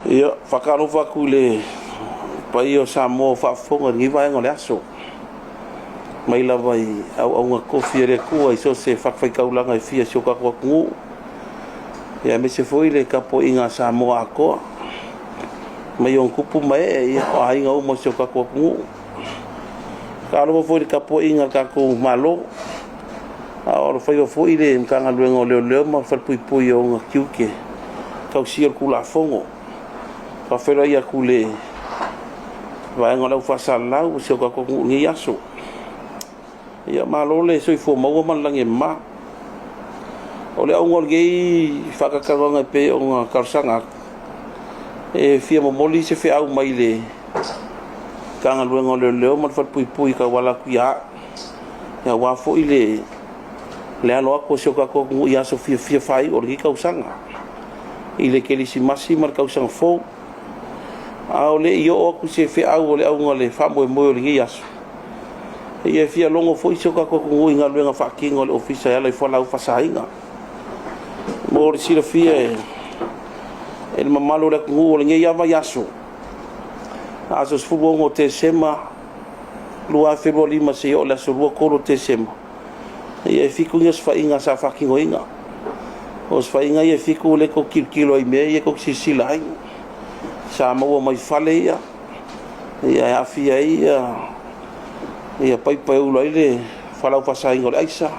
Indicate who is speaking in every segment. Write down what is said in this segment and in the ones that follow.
Speaker 1: Ia, whakarofa ku le pai o Samoa whaafonga ngi vai ngole aso. Mai lava i au nga kofi re kua i so se whakawhaikaulanga i fia sioka kua kungu. Ia me se foi le kapo inga Samoa akoa. Mai on kupu mai ia o ainga umo sioka kua kungu. Ka alo foi le kapo inga kako malo. A oro fai foi le mkanga luenga o leo ma whalpuipui o nga kiuke. Kau siar kula fongo. Ka whera ia kule vai ngolau whasalau o sioka kua kungu ngi aso. Ia malole soi fo maua malange ma. Ole au ngol gei whakakawanga pe o ngā karsanga. E fia momoli se whi au mai le kanga luenga o leo man whatpuipui ka wala kuia. Ia wafo i le alo ako sioka kua kungu i aso fia whai o le kausanga. I le kelisi masi mar kausanga fo. Au le i o aku se whi au o le au ngole whamoe moe o le ngi aso. Ia fia longo fo iso ka ko ngui nga luenga whakinga o le ofisa ala i whalau whasainga. Mo le sira fia e le mamalo le kungu o le ngai ama yaso. Aso sfubo te sema lua febo lima se o le aso lua koro te sema. Ia fiku ngia sfainga sa whakingo inga. O sfainga ia fiku le ko kilo i mea ia ko sisila inga. Sa maua mai whale ia. Ia afia ia. Ia pai ula ile whalau whasainga o le aisa.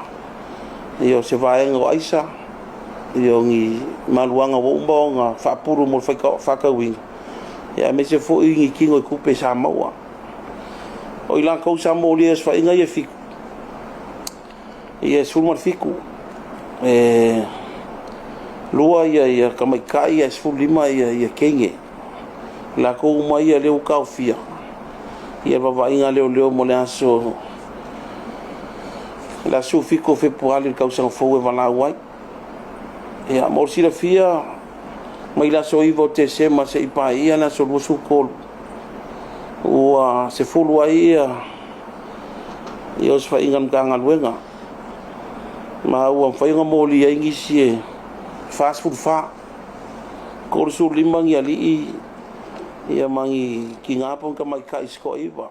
Speaker 1: Ia o se vaenga o aisa. Ia o ngi maluanga o umba o ngā whaapuru mo whakawinga. Ia me se fo ingi kingo i kupe sa maua. O i lang kau sa mo lia es whainga ia fiku. Ia sulmar fiku. Lua ia kamaikai ia sfulima ia kenge. La kou mai ia leo kau fia. Ia vavainga leo mo le aso. La su fiko fe puali kau sang fo e vala wai. Ia mo sira fia mai la so ivo te se ma se ipa ia na so lu kol. Ua se fulu ia. Ia os fa ingam kanga luenga. Ma ua fa inga mo li ingi sie fast food fa. Ko su limang ia li ia mangi ki ngapong ka mai kai sko iwa.